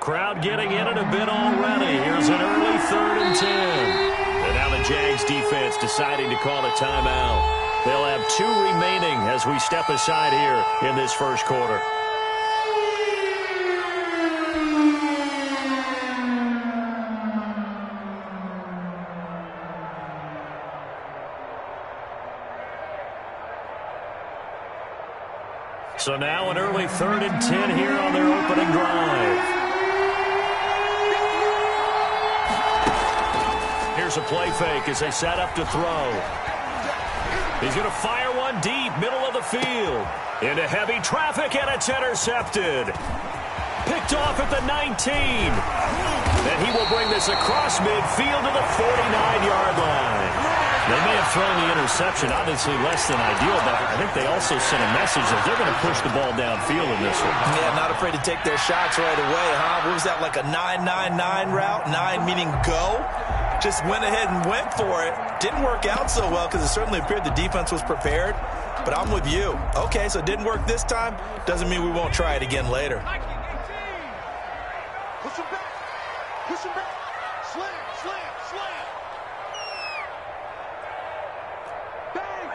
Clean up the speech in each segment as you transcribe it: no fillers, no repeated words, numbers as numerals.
Crowd getting in it a bit already. Here's an early 3rd and 10. And now the Jags defense deciding to call a timeout. They'll have 2 remaining as we step aside here in this first quarter. So now an early 3rd and 10 here on their opening drive. Here's a play fake as they set up to throw. He's going to fire one deep, middle of the field. Into heavy traffic, and it's intercepted. Picked off at the 19. And he will bring this across midfield to the 49-yard line. They may have thrown the interception, obviously less than ideal, but I think they also sent a message that they're going to push the ball downfield in this one. Yeah, not afraid to take their shots right away, huh? What was that, like a 9-9-9 route? 9 meaning go? Just went ahead and went for it. Didn't work out so well because it certainly appeared the defense was prepared. But I'm with you. Okay, so it didn't work this time. Doesn't mean we won't try it again later. Push him back. Push him back. Slam, slam, slam. Bang,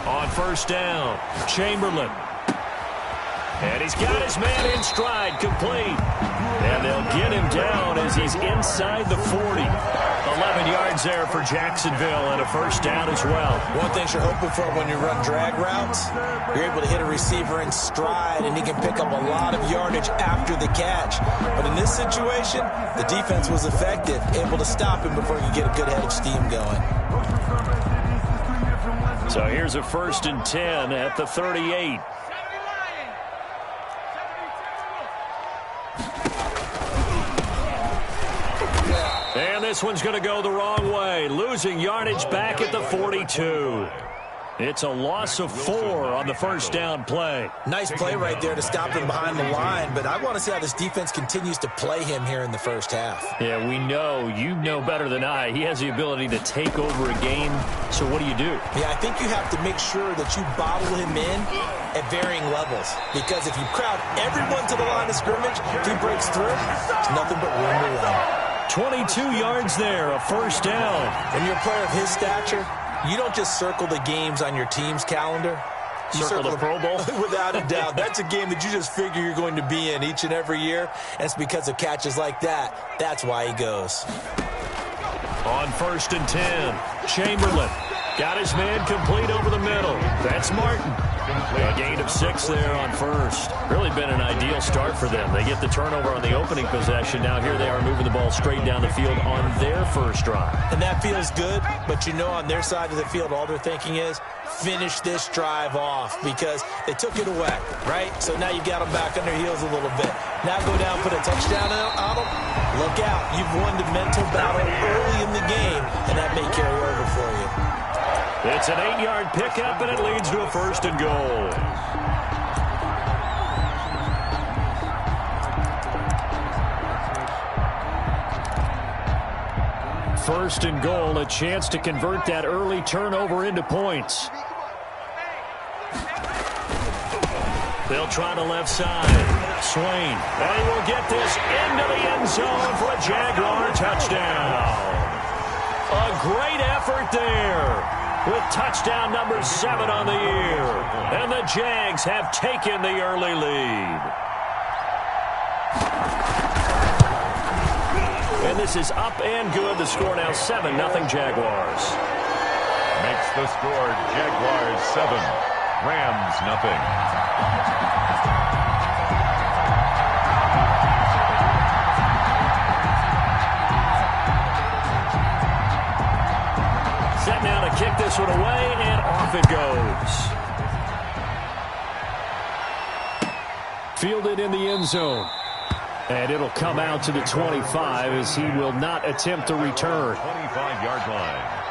bang. On first down, Chamberlain. And he's got his man in stride, complete. And they'll get him down as he's inside the 40. 11 yards there for Jacksonville and a first down as well. One thing you're hoping for when you run drag routes, you're able to hit a receiver in stride, and he can pick up a lot of yardage after the catch. But in this situation, the defense was effective, able to stop him before he could get a good head of steam going. So here's a 1st and 10 at the 38. And this one's going to go the wrong way, losing yardage back at the 42. It's a loss of 4 on the first down play. Nice play right there to stop him behind the line, but I want to see how this defense continues to play him here in the first half. Yeah, we know. You know better than I. He has the ability to take over a game, so what do you do? Yeah, I think you have to make sure that you bottle him in at varying levels, because if you crowd everyone to the line of scrimmage, if he breaks through, it's nothing but room to run. 22 yards there, a first down. When you're a player of his stature, you don't just circle the games on your team's calendar. You circle the Pro Bowl? Without a doubt. That's a game that you just figure you're going to be in each and every year. And it's because of catches like that. That's why he goes. On 1st and 10, Chamberlain got his man complete over the middle. That's Martin. A gain of 6 there on first. Really been an ideal start for them. They get the turnover on the opening possession. Now here they are moving the ball straight down the field on their first drive. And that feels good, but you know on their side of the field all they're thinking is finish this drive off because they took it away, right? So now you got them back on their heels a little bit. Now go down, put a touchdown on them. Look out. You've won the mental battle early in the game, and that may carry over for you. It's an 8-yard pickup, and it leads to a 1st and goal. First and goal, a chance to convert that early turnover into points. They'll try the left side. Swain, and he will get this into the end zone for a Jaguar touchdown. A great effort there, with touchdown number 7 on the year. And the Jags have taken the early lead. And this is up and good. The score now 7-0 Jaguars. Makes the score Jaguars 7, Rams nothing. Set now to kick this one away, and off it goes. Fielded in the end zone. And it'll come out to the 25 as he will not attempt to return. 25-yard line.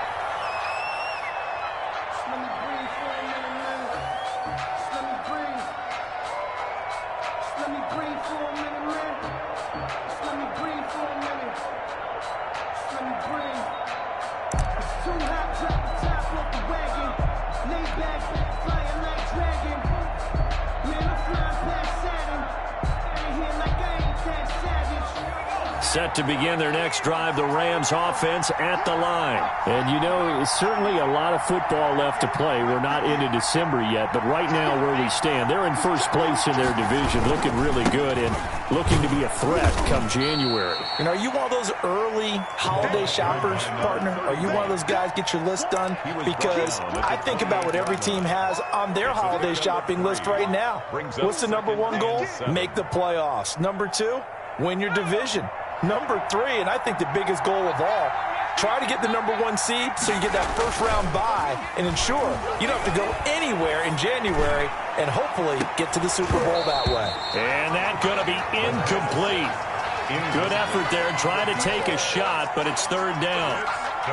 Set to begin their next drive, the Rams offense at the line. And you know, it's certainly a lot of football left to play. We're not into December yet, but right now where we stand, they're in first place in their division, looking really good and looking to be a threat come January. And are you one of those early holiday shoppers, partner? Are you one of those guys get your list done? Because I think about what every team has on their holiday shopping list right now. What's the number one goal? Make the playoffs. Number two, win your division. Number three, and I think the biggest goal of all, try to get the number one seed so you get that first round bye and ensure you don't have to go anywhere in January and hopefully get to the Super Bowl that way. And that's going to be incomplete. Good effort there trying to take a shot, but it's third down.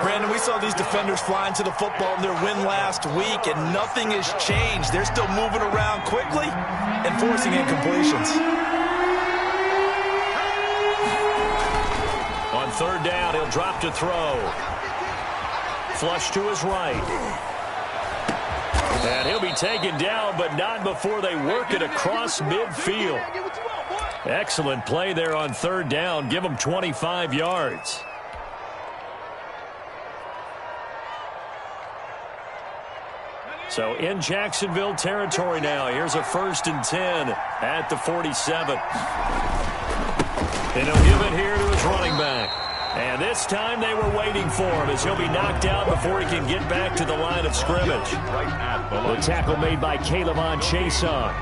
Brandon, we saw these defenders flying to the football in their win last week, and nothing has changed. They're still moving around quickly and forcing incompletions. On third down, he'll drop to throw. Flush to his right. And he'll be taken down, but not before they work it across midfield. Excellent play there on third down. Give them 25 yards. So in Jacksonville territory now. Here's a 1st and 10 at the 47. And he'll give it here to his running back. And this time they were waiting for him as he'll be knocked out before he can get back to the line of scrimmage. The tackle made by Caleb Chase on.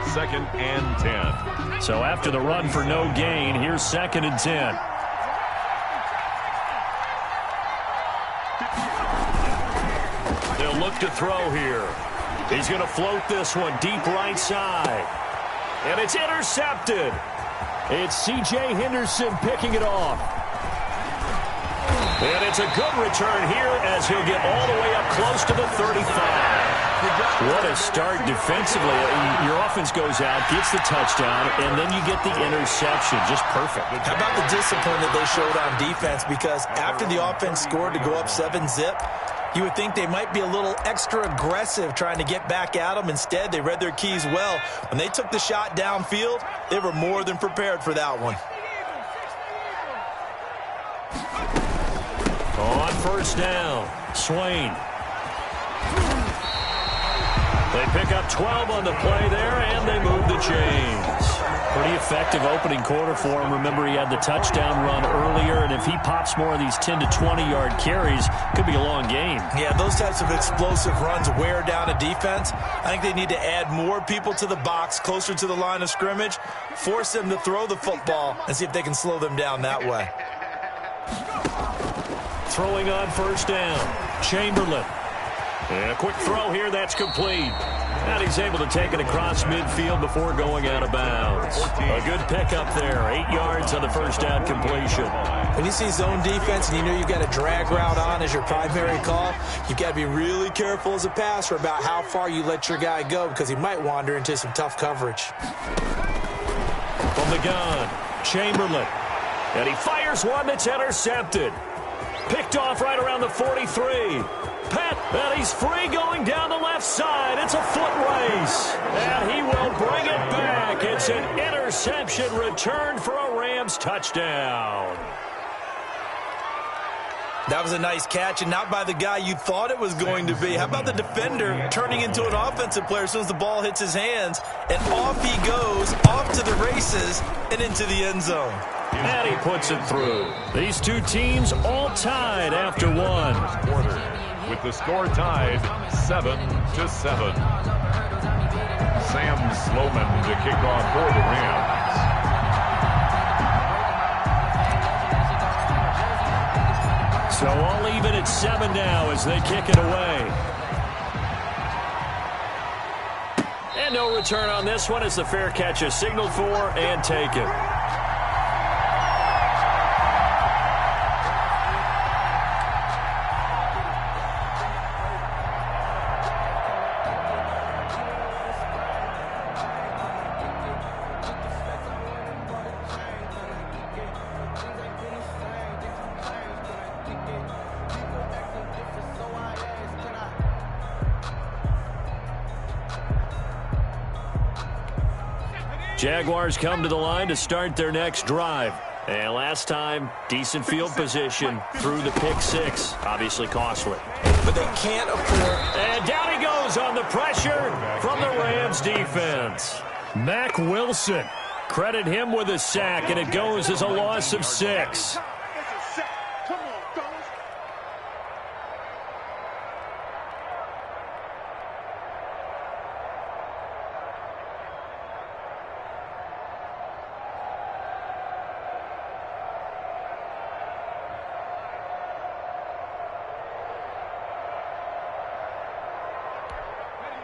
2nd and 10. So after the run for no gain, here's 2nd and 10. They'll look to throw here. He's going to float this one deep right side. And it's intercepted. It's C.J. Henderson picking it off. And it's a good return here as he'll get all the way up close to the 35. What a start defensively. Your offense goes out, gets the touchdown, and then you get the interception. Just perfect. How about the discipline that they showed on defense? Because after the offense scored to go up 7-zip, you would think they might be a little extra aggressive trying to get back at them. Instead, they read their keys well. When they took the shot downfield, they were more than prepared for that one. On first down, Swain. They pick up 12 on the play there, and they move the chains. Pretty effective opening quarter for him. Remember, he had the touchdown run earlier, and if he pops more of these 10 to 20-yard carries, could be a long game. Yeah, those types of explosive runs wear down a defense. I think they need to add more people to the box, closer to the line of scrimmage, force them to throw the football, and see if they can slow them down that way. Throwing on first down, Chamberlain. And a quick throw here, that's complete. And he's able to take it across midfield before going out of bounds. A good pickup there, 8 yards on the first down completion. When you see zone defense and you know you've got a drag route on as your primary call, you've got to be really careful as a passer about how far you let your guy go because he might wander into some tough coverage. From the gun, Chamberlain. And he fires one that's intercepted. Picked off right around the 43. And he's free going down the left side. It's a foot race. And he will bring it back. It's an interception return for a Rams touchdown. That was a nice catch, and not by the guy you thought it was going to be. How about the defender turning into an offensive player as soon as the ball hits his hands, and off he goes, off to the races, and into the end zone. And he puts it through. These two teams all tied after one. With the score tied 7-7. Sam Sloman to kick off for the Rams. So all even at 7 now as they kick it away. And no return on this one as the fair catch is signaled for and taken. Jaguars come to the line to start their next drive. And last time, decent field position through the pick six. Obviously costly. But they can't afford. And down he goes on the pressure from the Rams defense. Mack Wilson. Credit him with a sack, and it goes as a loss of 6.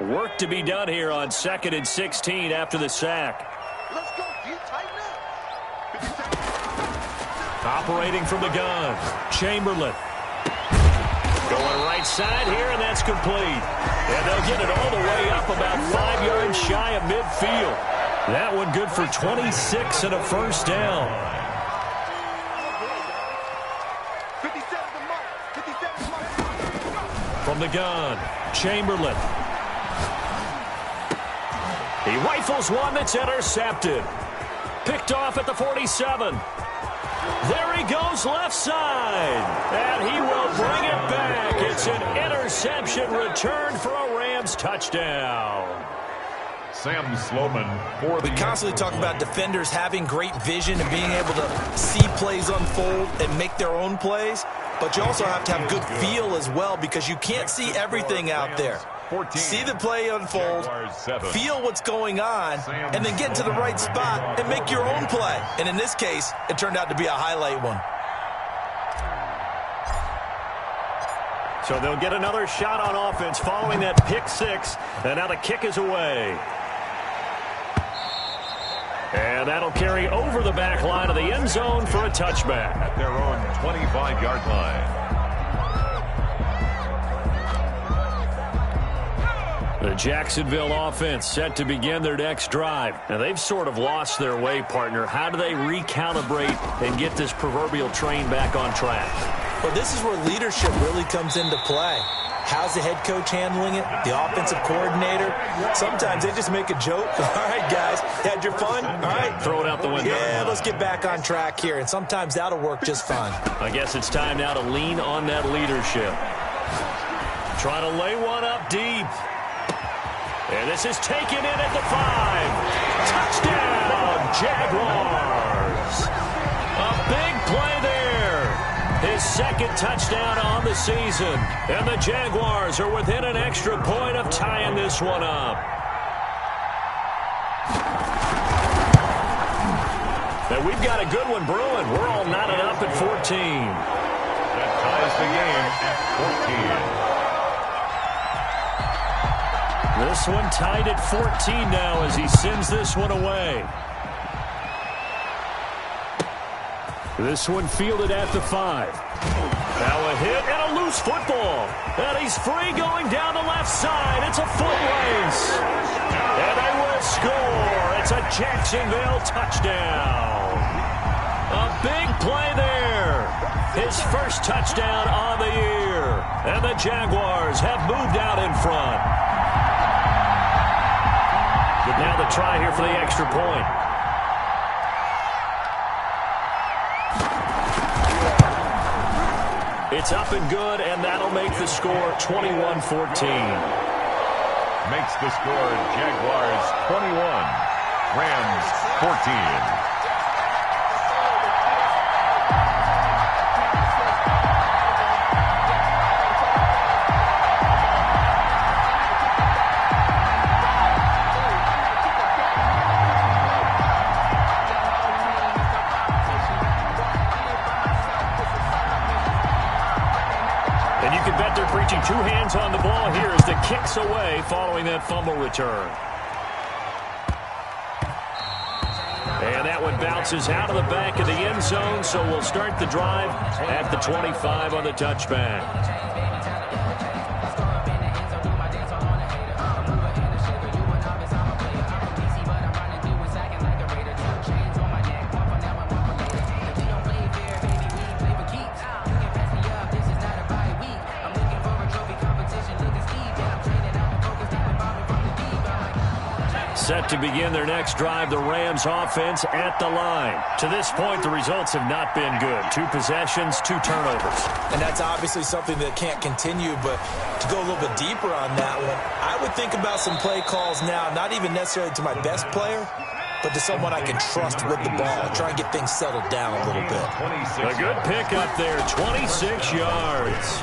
Work to be done here on 2nd and 16 after the sack. Let's go. You tighten up. Operating from the gun, Chamberlain. Going right side here, and that's complete. And they'll get it all the way up about 5 yards shy of midfield. That one good for 26 and a first down. 57 mark. From the gun, Chamberlain. He rifles one that's intercepted. Picked off at the 47. There he goes left side. And he will bring it back. It's an interception returned for a Rams touchdown. Sam Sloman for the... We constantly talk about defenders having great vision and being able to see plays unfold and make their own plays. But you also have to have good feel as well, because you can't see everything out there. See the play unfold, feel what's going on, and then get to the right spot and make your own play. And in this case, it turned out to be a highlight one. So they'll get another shot on offense following that pick six. And now the kick is away. And that'll carry over the back line of the end zone for a touchback. At their own 25-yard line. The Jacksonville offense set to begin their next drive. Now, they've sort of lost their way, partner. How do they recalibrate and get this proverbial train back on track? Well, this is where leadership really comes into play. How's the head coach handling it? The offensive coordinator? Sometimes they just make a joke. All right, guys, had your fun? All right. Throw it out the window. Yeah, let's get back on track here. And sometimes that'll work just fine. I guess it's time now to lean on that leadership. Trying to lay one up deep. And this is taken in at the 5. Touchdown, Jaguars. A big play there. His second touchdown on the season. And the Jaguars are within an extra point of tying this one up. And we've got a good one brewing. We're all knotted up at 14. That ties the game at 14. This one tied at 14 now as he sends this one away. This one fielded at the 5. Now a hit and a loose football. And he's free going down the left side. It's a foot race. And they will score. It's a Jacksonville touchdown. A big play there. His first touchdown on the year. And the Jaguars have moved out in front. Now the try here for the extra point. It's up and good, and that'll make the score 21-14. Makes the score Jaguars 21, Rams 14. Preaching two hands on the ball here as the kick's away following that fumble return. And that one bounces out of the back of the end zone, so we'll start the drive at the 25 on the touchback. Set to begin their next drive, the Rams offense at the line. To this point, the results have not been good. 2 possessions, 2 turnovers. And that's obviously something that can't continue, but to go a little bit deeper on that one, I would think about some play calls now, not even necessarily to my best player, but to someone I can trust with the ball. Try and get things settled down a little bit. A good pickup there, 26 yards.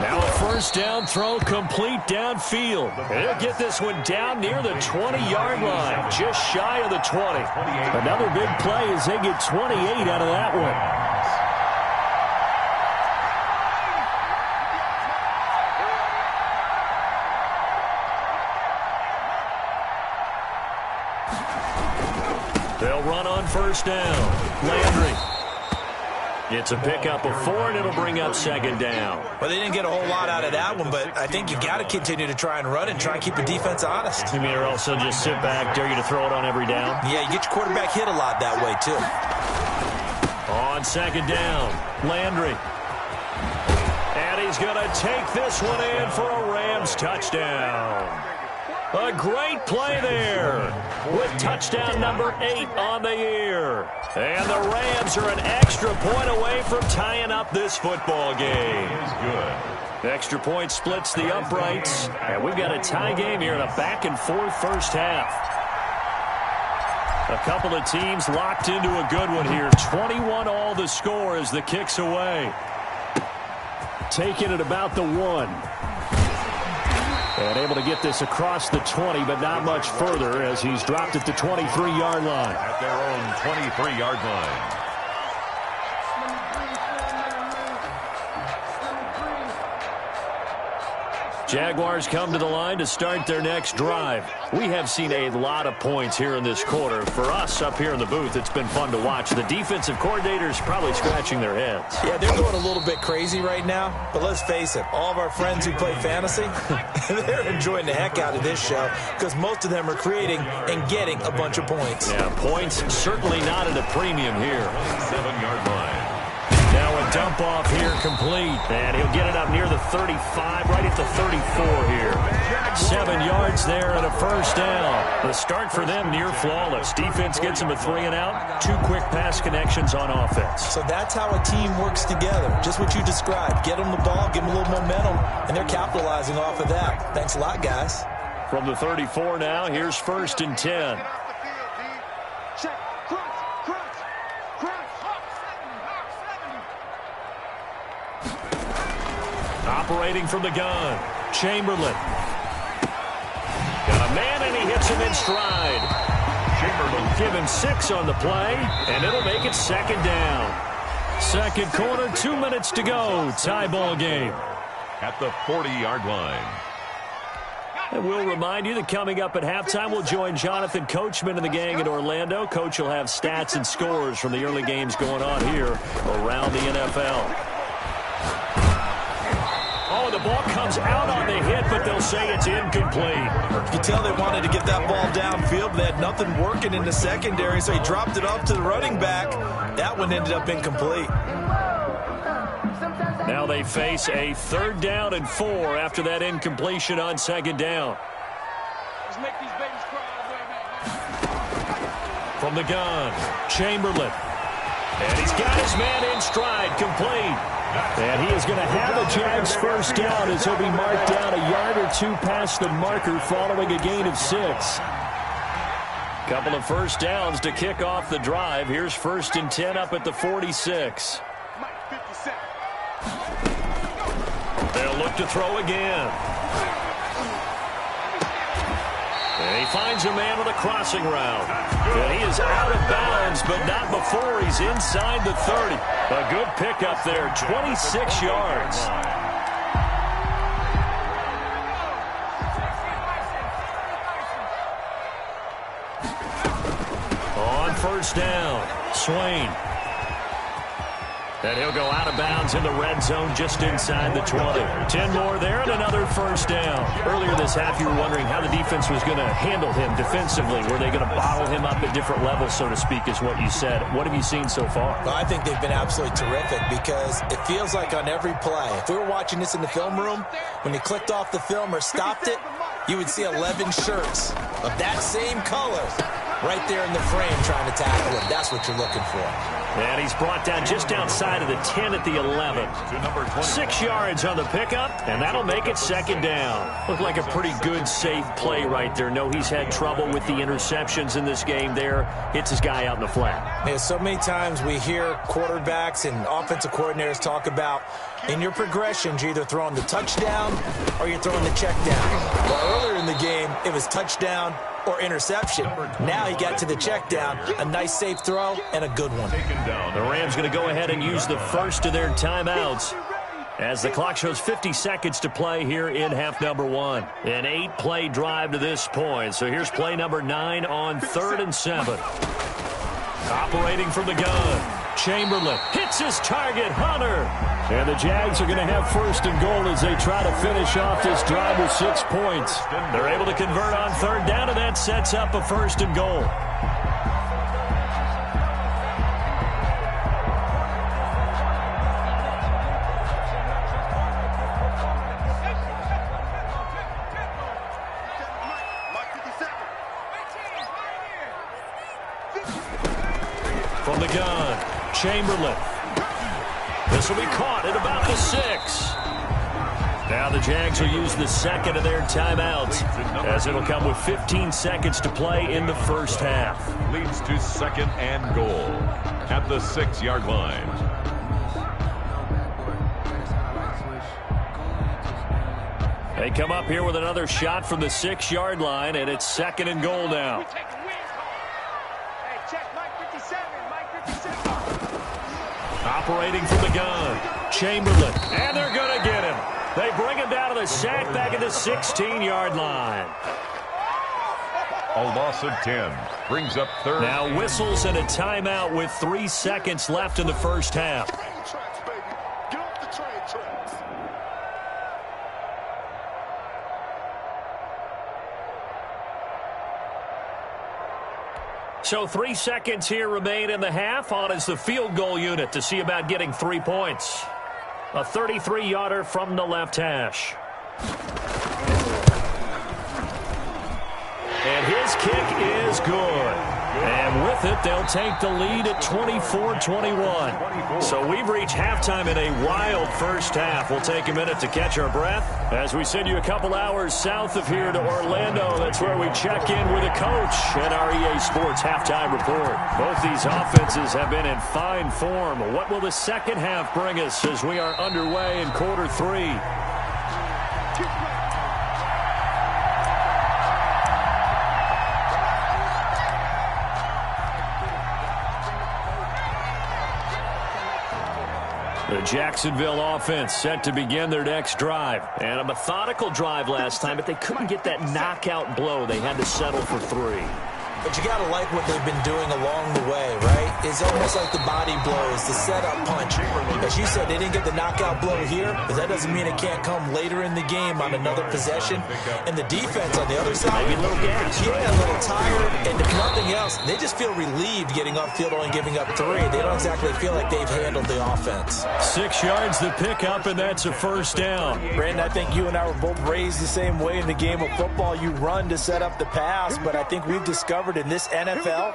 Now a first down throw complete downfield. They'll get this one down near the 20-yard line, just shy of the 20. Another big play as they get 28 out of that one. They'll run on first down. Landry. It's a pickup of 4, and it'll bring up second down. Well, they didn't get a whole lot out of that one, but I think you got to continue to try and run and try and keep the defense honest. You mean or also just sit back, dare you to throw it on every down? Yeah, you get your quarterback hit a lot that way, too. On second down, Landry. And he's going to take this one in for a Rams touchdown. A great play there with touchdown number 8 on the year. And the Rams are an extra point away from tying up this football game. Good. Extra point splits the uprights. And we've got a tie game here in a back-and-forth first half. A couple of teams locked into a good one here. 21 all the score as the kick's away. Taking it about the 1. And able to get this across the 20, but not much further as he's dropped at the 23-yard line. At their own 23-yard line. Jaguars come to the line to start their next drive. We have seen a lot of points here in this quarter. For us up here in the booth, it's been fun to watch. The defensive coordinators probably scratching their heads. Yeah, they're going a little bit crazy right now, but let's face it, all of our friends who play fantasy, they're enjoying the heck out of this show because most of them are creating and getting a bunch of points. Yeah, points certainly not at a premium here. 7-yard line. Now a dump off here complete, and he'll get it up near the 35, right at the 34 here. 7 yards there and a first down. The start for them near flawless. Defense gets them a 3 and out. 2 quick pass connections on offense. So that's how a team works together. Just what you described. Get them the ball, give them a little momentum, and they're capitalizing off of that. Thanks a lot, guys. From the 34 now, here's 1st and 10. Operating from the gun, Chamberlain. Got a man, and he hits him in stride. Chamberlain give him 6 on the play, and it'll make it second down. Second quarter, 2 minutes to go. Tie ball game. At the 40-yard line. And we'll remind you that coming up at halftime, we'll join Jonathan Coachman and the gang in Orlando. Coach will have stats and scores from the early games going on here around the NFL. Oh, the ball comes out on the hit, but they'll say it's incomplete. You can tell they wanted to get that ball downfield. They had nothing working in the secondary, so he dropped it off to the running back. That one ended up incomplete. Now they face a 3rd down and 4 after that incompletion on second down. Let's make these babies cry. From the gun, Chamberlain. And he's got his man in stride, complete. And he is going to have a Jags first down as he'll be marked down a yard or 2 past the marker following a gain of 6. Couple of first downs to kick off the drive. Here's 1st and 10 up at the 46. They'll look to throw again. And he finds a man with a crossing route. And he is out of bounds, but not before he's inside the 30. A good pickup there, 26 yards. On first down, Swain. And he'll go out of bounds in the red zone just inside the 20. 10 more there and another first down. Earlier this half, you were wondering how the defense was going to handle him defensively. Were they going to bottle him up at different levels, so to speak, is what you said. What have you seen so far? Well, I think they've been absolutely terrific because it feels like on every play, if we were watching this in the film room, when you clicked off the film or stopped it, you would see 11 shirts of that same color right there in the frame trying to tackle him. That's what you're looking for. And he's brought down just outside of the 10 at the 11. 6 yards on the pickup, and that'll make it second down. Looked like a pretty good, safe play right there. No, he's had trouble with the interceptions in this game there. Hits his guy out in the flat. Yeah, so many times we hear quarterbacks and offensive coordinators talk about in your progressions, you're either throwing the touchdown or you're throwing the check down. Well, earlier in the game, it was touchdown or interception. Now he got to the check down, a nice safe throw, and a good one. The Rams going to go ahead and use the first of their timeouts as the clock shows 50 seconds to play here in half number 1. An 8-play drive to this point. So here's play number 9 on 3rd and 7. Operating from the gun. Chamberlain hits his target, Hunter. And the Jags are going to have 1st and goal as they try to finish off this drive with 6 points. They're able to convert on 3rd down, and that sets up a 1st and goal. From the gun, Chamberlain. This will be caught at about the 6. Now the Jags will use the second of their timeouts as it'll come with 15 seconds to play in the first half. Leads to 2nd and goal at the 6-yard line. They come up here with another shot from the 6-yard line, and it's 2nd and goal now. Operating from the gun, Chamberlain, and they're going to get him. They bring him down to the sack back at the 16-yard line. A loss of 10 brings up 3rd. Now whistles and a timeout with 3 seconds left in the first half. So 3 seconds here remain in the half. On is the field goal unit to see about getting 3 points. A 33-yarder from the left hash. And his kick is good. And with it, they'll take the lead at 24-21. So we've reached halftime in a wild first half. We'll take a minute to catch our breath as we send you a couple hours south of here to Orlando. That's where we check in with a coach and our EA Sports halftime report. Both these offenses have been in fine form. What will the second half bring us as we are underway in quarter 3? The Jacksonville offense set to begin their next drive. And a methodical drive last time, but they couldn't get that knockout blow. They had to settle for 3. But you got to like what they've been doing along the way, right? It's almost like the body blows, the setup punch. As you said, they didn't get the knockout blow here, but that doesn't mean it can't come later in the game on another possession. And the defense on the other side, maybe a little gas, yeah, a little tired. And if nothing else, they just feel relieved getting upfield only giving up 3. They don't exactly feel like they've handled the offense. 6 yards the pickup, and that's a first down. Brandon, I think you and I were both raised the same way in the game of football. You run to set up the pass, but I think we've discovered in this NFL,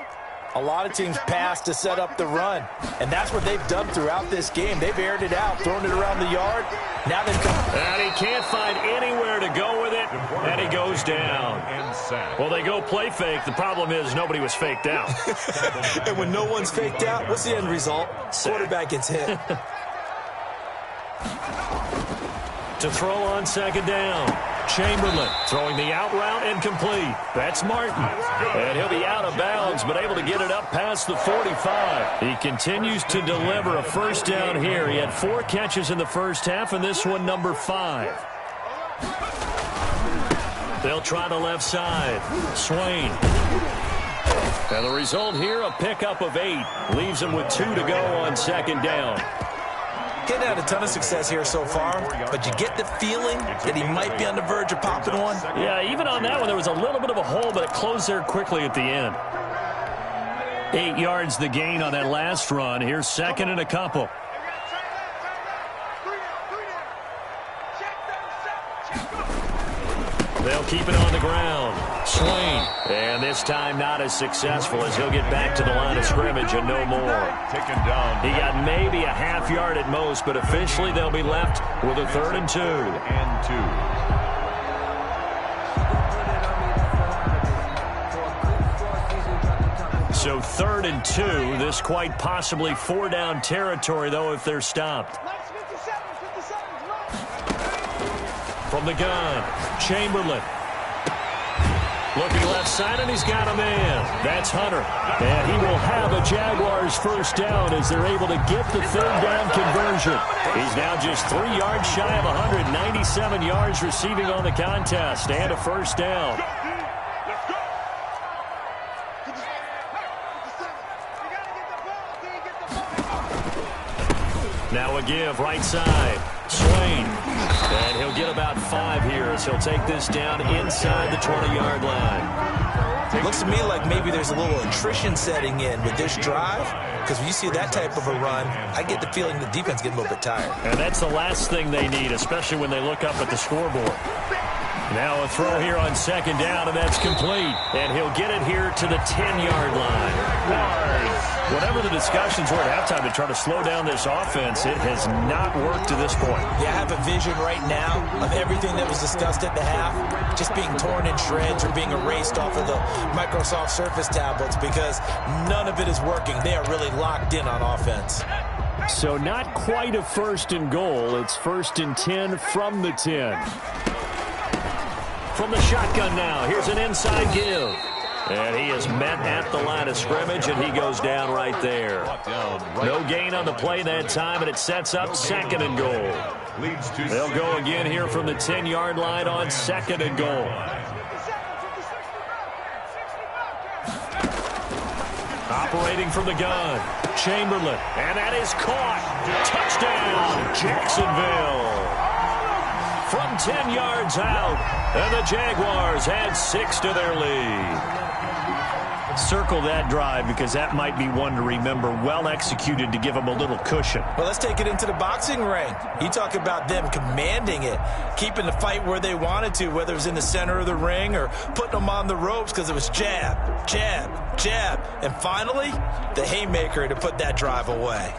a lot of teams pass to set up the run. And that's what they've done throughout this game. They've aired it out, thrown it around the yard. Now they've come. And he can't find anywhere to go with it, and he goes down. Well, they go play fake. The problem is nobody was faked out. And when no one's faked out, what's the end result? Quarterback gets hit. To throw on second down. Chamberlain throwing the out route and complete. That's Martin. And he'll be out of bounds, but able to get it up past the 45. He continues to deliver a first down here. He had 4 catches in the first half, and this one number 5. They'll try the left side. Swain. And the result here, a pickup of 8. Leaves him with 2 to go on second down. Getting had a ton of success here so far, but you get the feeling that he might be on the verge of popping one. Yeah, even on that one, there was a little bit of a hole, but it closed there quickly at the end. 8 yards the gain on that last run. Here's second and a couple. They'll keep it on the ground. Swing. And this time not as successful as he'll get back to the line of scrimmage and no more. Taken down. He got maybe a half yard at most, but officially they'll be left with a 3rd and 2. And 2. So 3rd and 2. This quite possibly 4-down territory, though, if they're stopped. From the gun, Chamberlain. Looking left side, and he's got a man. That's Hunter. And he will have a Jaguars 1st down as they're able to get the 3rd down conversion. He's now just 3 yards shy of 197 yards receiving on the contest and a 1st down. Now a give, right side. Swain. And he'll get about 5 here as he'll take this down inside the 20-yard line. Looks to me like maybe there's a little attrition setting in with this drive, because when you see that type of a run, I get the feeling the defense getting a little bit tired. And that's the last thing they need, especially when they look up at the scoreboard. Now a throw here on 2nd down, and that's complete. And he'll get it here to the 10-yard line. Whatever the discussions were at halftime to try to slow down this offense, it has not worked to this point. Yeah, I have a vision right now of everything that was discussed at the half just being torn in shreds or being erased off of the Microsoft Surface tablets because none of it is working. They are really locked in on offense. So not quite a 1st and goal. It's 1st and 10 from the 10. From the shotgun now, here's an inside give. And he is met at the line of scrimmage, and he goes down right there. No gain on the play that time, and it sets up 2nd and goal. They'll go again here from the 10-yard line on 2nd and goal. Operating from the gun, Chamberlain, and that is caught. Touchdown, Jacksonville. From 10 yards out, and the Jaguars add 6 to their lead. Circle that drive because that might be one to remember. Well executed to give them a little cushion. Well, let's take it into the boxing ring. You talk about them commanding it, keeping the fight where they wanted to, whether it was in the center of the ring or putting them on the ropes because it was jab, jab, jab. And finally, the haymaker to put that drive away.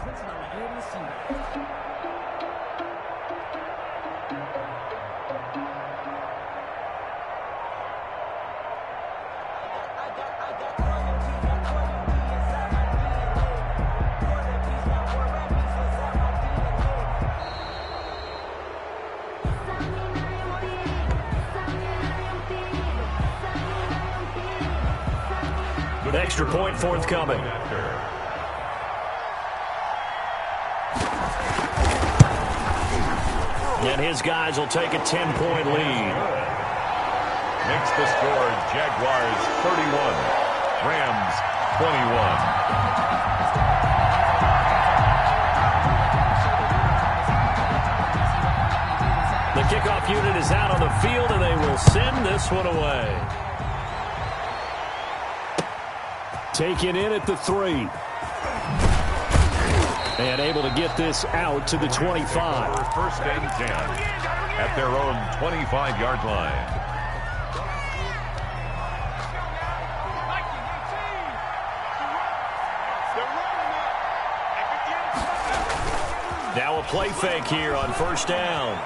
Extra point forthcoming. And his guys will take a 10-point lead. Makes the score Jaguars 31, Rams 21. The kickoff unit is out on the field, and they will send this one away. Taken in at the 3. And able to get this out to the 25. 1st and 10 at their own 25-yard line. Now a play fake here on 1st down.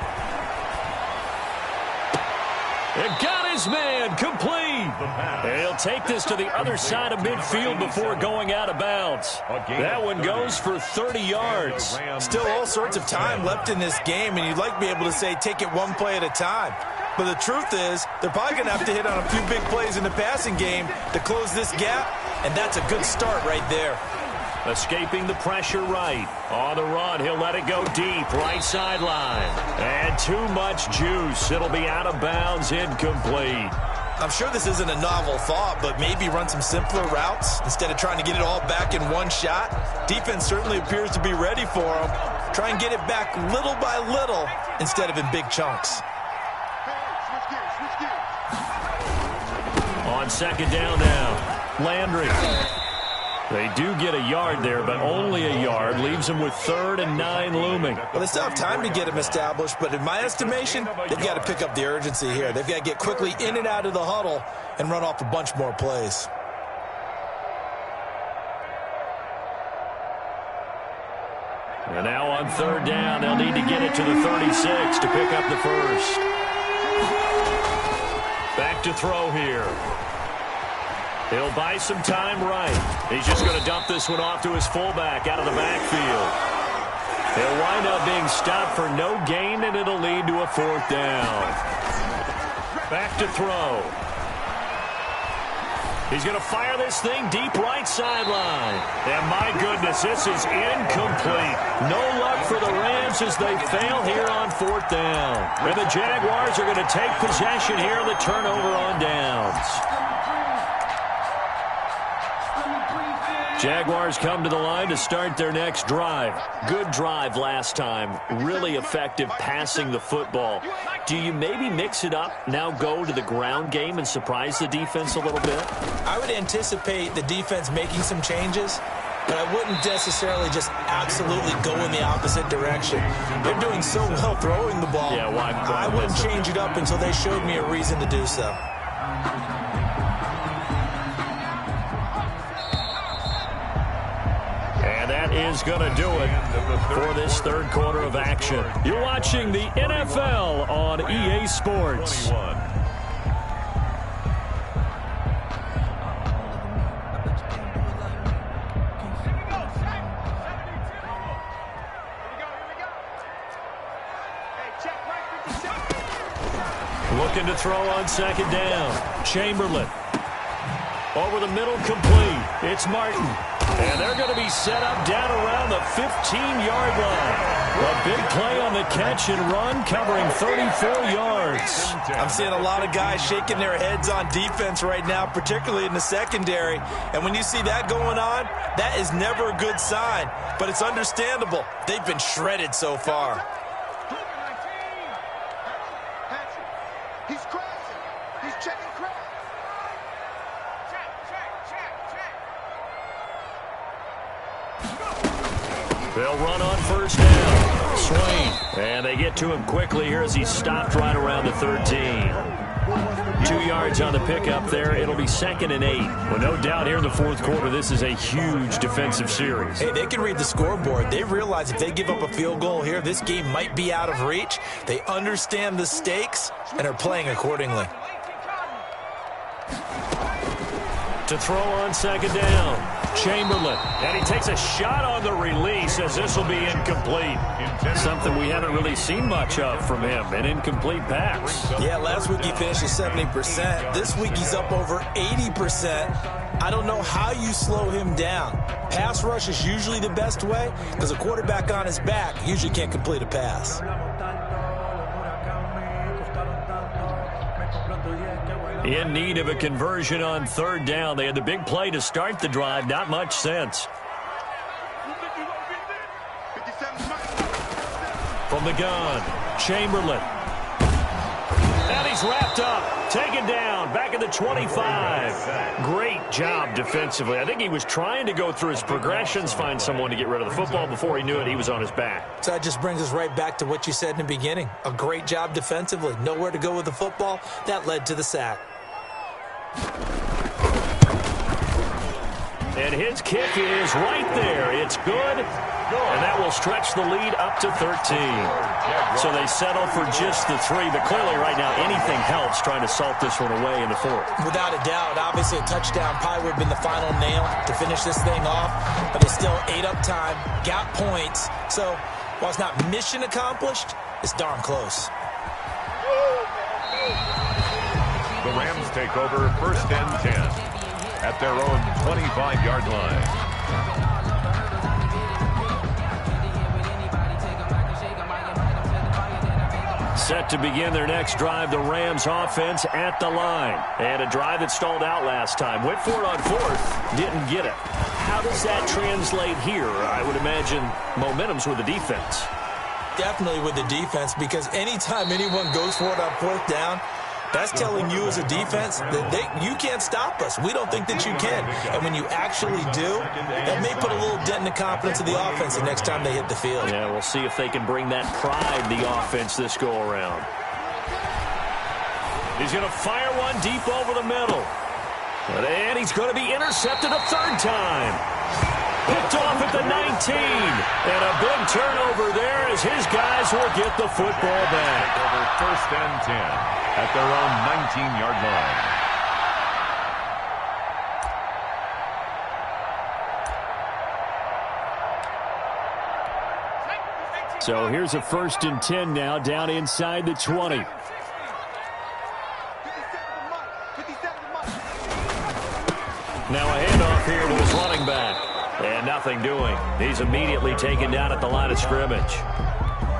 And got his man complete. And he'll take this to the other side of midfield before going out of bounds. That one goes for 30 yards. Still all sorts of time left in this game, and you'd like to be able to say take it one play at a time. But the truth is, they're probably going to have to hit on a few big plays in the passing game to close this gap, and that's a good start right there. Escaping the pressure right. On the run, he'll let it go deep, right sideline. And too much juice. It'll be out of bounds, incomplete. I'm sure this isn't a novel thought, but maybe run some simpler routes instead of trying to get it all back in one shot. Defense certainly appears to be ready for him. Try and get it back little by little instead of in big chunks. On second down now, Landry. They do get a yard there, but only a yard. Leaves them with 3rd and 9 looming. Well, they still have time to get them established, but in my estimation, they've got to pick up the urgency here. They've got to get quickly in and out of the huddle and run off a bunch more plays. And now on 3rd down, they'll need to get it to the 36 to pick up the first. Back to throw here. He'll buy some time right. He's just going to dump this one off to his fullback out of the backfield. He'll wind up being stopped for no gain, and it'll lead to a 4th down. Back to throw. He's going to fire this thing deep right sideline. And my goodness, this is incomplete. No luck for the Rams as they fail here on 4th down. And the Jaguars are going to take possession here on the turnover on downs. Jaguars come to the line to start their next drive. Good drive last time. Really effective passing the football. Do you maybe mix it up, now go to the ground game and surprise the defense a little bit? I would anticipate the defense making some changes, but I wouldn't necessarily just absolutely go in the opposite direction. They're doing so well throwing the ball. Yeah, why I wouldn't change it up until they showed me a reason to do so. Is going to do it for this 3rd quarter of action. You're watching the NFL on EA Sports. Looking to throw on 2nd down. Chamberlain. Over the middle, complete. It's Martin. And they're going to be set up down around the 15-yard line. A big play on the catch and run, covering 34 yards. I'm seeing a lot of guys shaking their heads on defense right now, particularly in the secondary. And when you see that going on, that is never a good sign. But it's understandable. They've been shredded so far. He's crashing. He's checking crash. They'll run on 1st down. Swain. And they get to him quickly here as he's stopped right around the 13. 2 yards on the pickup there. It'll be 2nd and 8. Well, no doubt here in the 4th quarter, this is a huge defensive series. Hey, they can read the scoreboard. They realize if they give up a field goal here, this game might be out of reach. They understand the stakes and are playing accordingly. To throw on 2nd down. Chamberlain. And he takes a shot on the release as this will be incomplete. Something we haven't really seen much of from him, an incomplete pass. Yeah, last week he finished at 70%. This week he's up over 80%. I don't know how you slow him down. Pass rush is usually the best way because a quarterback on his back usually can't complete a pass. In need of a conversion on 3rd down. They had the big play to start the drive. Not much sense. From the gun, Chamberlain. And he's wrapped up. Taken down. Back at the 25. Great job defensively. I think he was trying to go through his progressions, find someone to get rid of the football. Before he knew it, he was on his back. So that just brings us right back to what you said in the beginning. A great job defensively. Nowhere to go with the football. That led to the sack. And his kick is right there. It's good. And that will stretch the lead up to 13. So they settle for just the 3. But clearly right now anything helps trying to salt this one away in the 4th. Without a doubt. Obviously a touchdown probably would have been the final nail to finish this thing off. But it's still ate up time. Got points. So while it's not mission accomplished, it's darn close. The Rams take over 1st and 10 at their own 25-yard line. Set to begin their next drive, the Rams offense at the line. And a drive that stalled out last time. Went for it on fourth, didn't get it. How does that translate here? I would imagine momentum's with the defense. Definitely with the defense, because anytime anyone goes for it on fourth down, that's telling you as a defense that you can't stop us. We don't think that you can. And when you actually do, that may put a little dent in the confidence of the offense the next time they hit the field. Yeah, we'll see if they can bring that pride the offense this go-around. He's going to fire one deep over the middle. And he's going to be intercepted a third time. Picked off at the 19. And a big turnover there as his guys will get the football back. Over first and 10 at their own 19-yard line. So here's a first and 10 now down inside the 20. Now a handoff here to his running back. And nothing doing. He's immediately taken down at the line of scrimmage.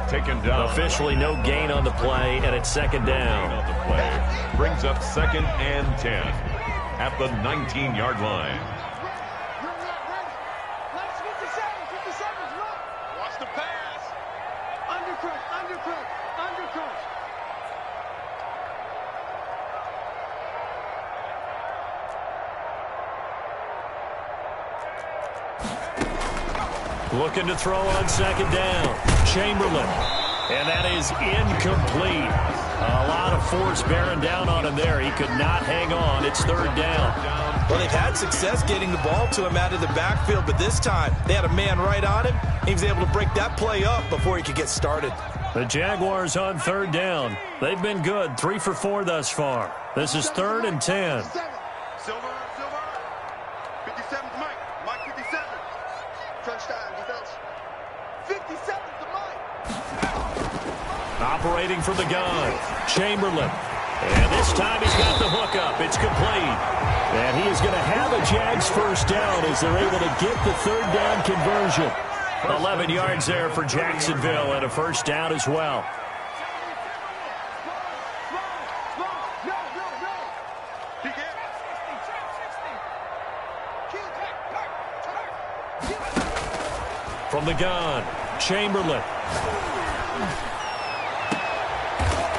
Taken down. Officially no gain on the play, and it's second down. On the play. Brings up second and 10 at the 19-yard line. Watch the pass. Undercut, undercut, undercut. Looking to throw on second down. Chamberlain. And that is incomplete. A lot of force bearing down on him there. He could not hang on. It's third down. Well, they've had success getting the ball to him out of the backfield, but this time they had a man right on him. He was able to break that play up before he could get started. The Jaguars on third down. They've been good. 3 for 4 thus far. This is third and 10. Silver. 57's Mike. Mike 57. Touchdown defense. 57's the Mike. Operating from the gun. Chamberlain. And this time he's got the hook up. It's complete. And he is going to have a Jags first down as they're able to get the third down conversion. 11 yards there for Jacksonville and a first down as well. From the gun, Chamberlain.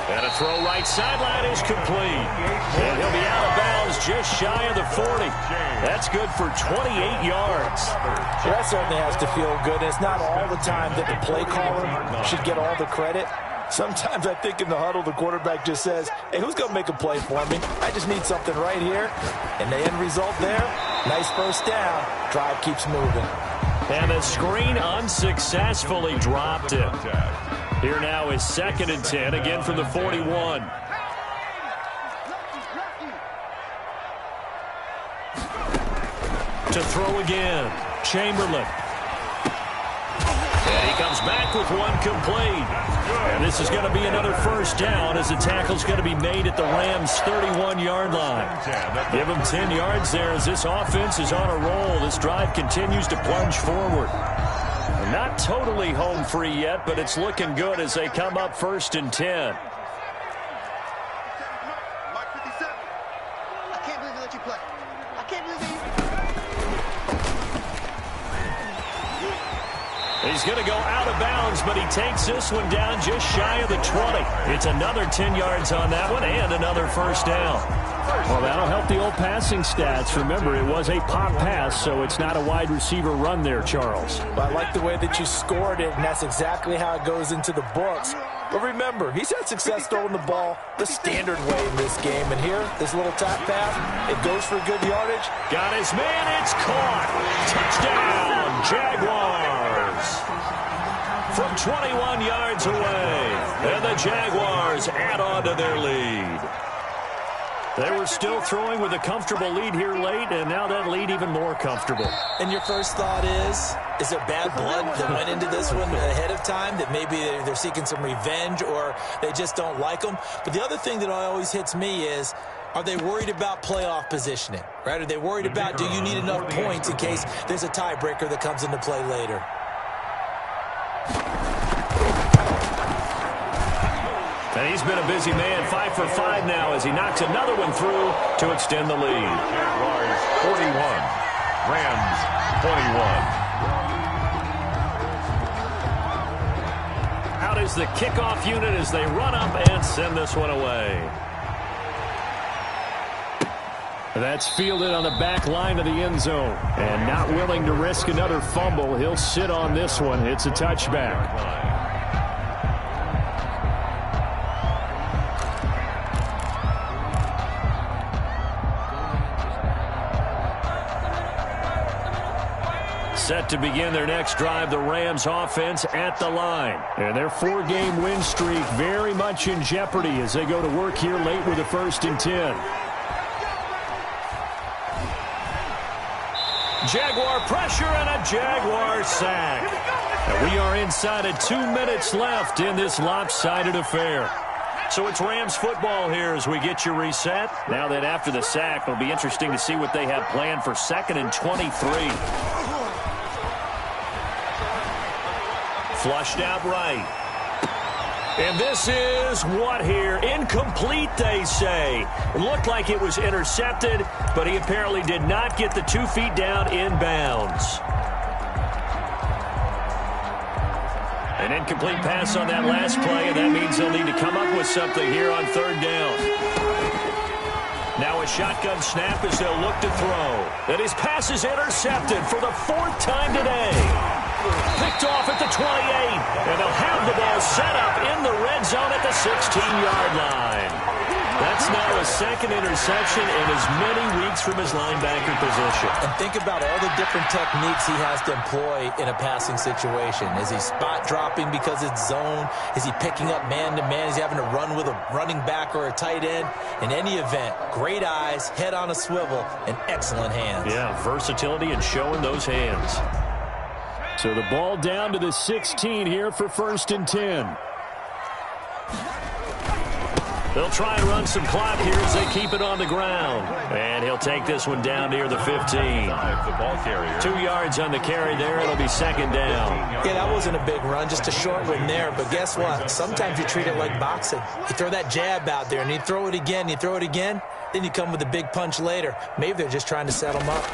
And a throw right sideline is complete. And he'll be out of bounds just shy of the 40. That's good for 28 yards. That certainly has to feel good. It's not all the time that the play caller should get all the credit. Sometimes I think in the huddle, the quarterback just says, hey, who's going to make a play for me? I just need something right here. And the end result there, nice first down. Drive keeps moving. And the screen unsuccessfully dropped it. Here now is second and 10, again from the 41. To throw again, Chamberlain. And he comes back with one complete. And this is going to be another first down as the tackle's going to be made at the Rams' 31-yard line. Give them 10 yards there as this offense is on a roll. This drive continues to plunge forward. Not totally home free yet, but it's looking good as they come up first and 10. Mike 57. I can't believe they let you play. I can't believe they... He's going to go out of bounds, but he takes this one down just shy of the 20. It's another 10 yards on that one and another first down. Well, that'll help the old passing stats. Remember, it was a pop pass, so it's not a wide receiver run there, Charles. But I like the way that you scored it, and that's exactly how it goes into the books. But remember, he's had success throwing the ball the standard way in this game. And here, this little tap pass, it goes for good yardage. Got his man, it's caught. Touchdown, Jaguars. From 21 yards away, and the Jaguars add on to their lead. They were still throwing with a comfortable lead here late, and now that lead even more comfortable. And your first thought is there bad blood that went into this one ahead of time, that maybe they're seeking some revenge or they just don't like them? But the other thing that always hits me is, are they worried about playoff positioning, right? Are they worried about, do you need enough points in case there's a tiebreaker that comes into play later? And he's been a busy man, 5 for 5 now as he knocks another one through to extend the lead. Jaguars 41, Rams 21. Out is the kickoff unit as they run up and send this one away. That's fielded on the back line of the end zone. And not willing to risk another fumble. He'll sit on this one. It's a touchback. Set to begin their next drive, the Rams offense at the line. And their 4-game win streak very much in jeopardy as they go to work here late with a 1st and 10. Jaguar pressure and a Jaguar sack. And we are inside of 2 minutes left in this lopsided affair. So it's Rams football here as we get you reset. Now that after the sack, it'll be interesting to see what they have planned for 2nd and 23. Flushed out right. And this is what here? Incomplete, they say. It looked like it was intercepted, but he apparently did not get the 2 feet down in bounds. An incomplete pass on that last play, and that means they'll need to come up with something here on 3rd down. Now a shotgun snap as they'll look to throw. And his pass is intercepted for the 4th time today. Picked off at the 28, and they'll have the ball set up in the red zone at the 16-yard line. That's now a 2nd interception in as many weeks from his linebacker position. And think about all the different techniques he has to employ in a passing situation. Is he spot dropping because it's zone? Is he picking up man-to-man? Is he having to run with a running back or a tight end? In any event, great eyes, head on a swivel, and excellent hands. Yeah, versatility and showing those hands. So the ball down to the 16 here for 1st and 10. They'll try and run some clock here as they keep it on the ground. And he'll take this one down near the 15. The ball carrier. 2 yards on the carry there. It'll be 2nd down. Yeah, that wasn't a big run, just a short one there. But guess what? Sometimes you treat it like boxing. You throw that jab out there, and you throw it again, you throw it again, then you come with a big punch later. Maybe they're just trying to set them up.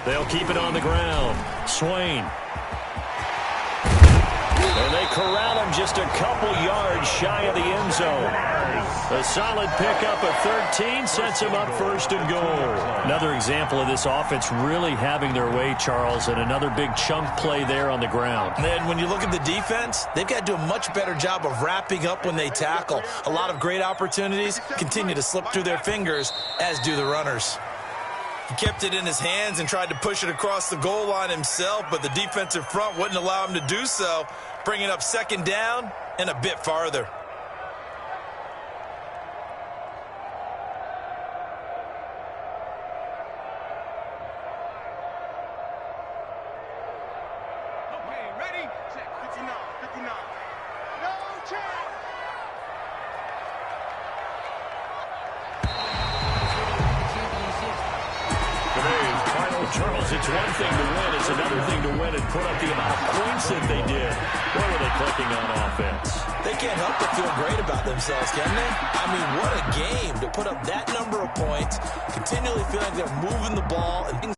They'll keep it on the ground. Swain. And they corral him just a couple yards shy of the end zone. A solid pickup of 13 sets him up 1st and goal. Another example of this offense really having their way, Charles, and another big chunk play there on the ground. And then when you look at the defense, they've got to do a much better job of wrapping up when they tackle. A lot of great opportunities continue to slip through their fingers, as do the runners. He kept it in his hands and tried to push it across the goal line himself, but the defensive front wouldn't allow him to do so, bringing up 2nd down and a bit farther. Okay, ready? Check. 59, 59. No chance. Today's final Charles, it's one thing to win. It's another thing to win and put up the amount of points that they did. What were they clicking on offense? They can't help but feel great about themselves, can they? I mean, what a game to put up that number of points, continually feeling like they're moving the ball and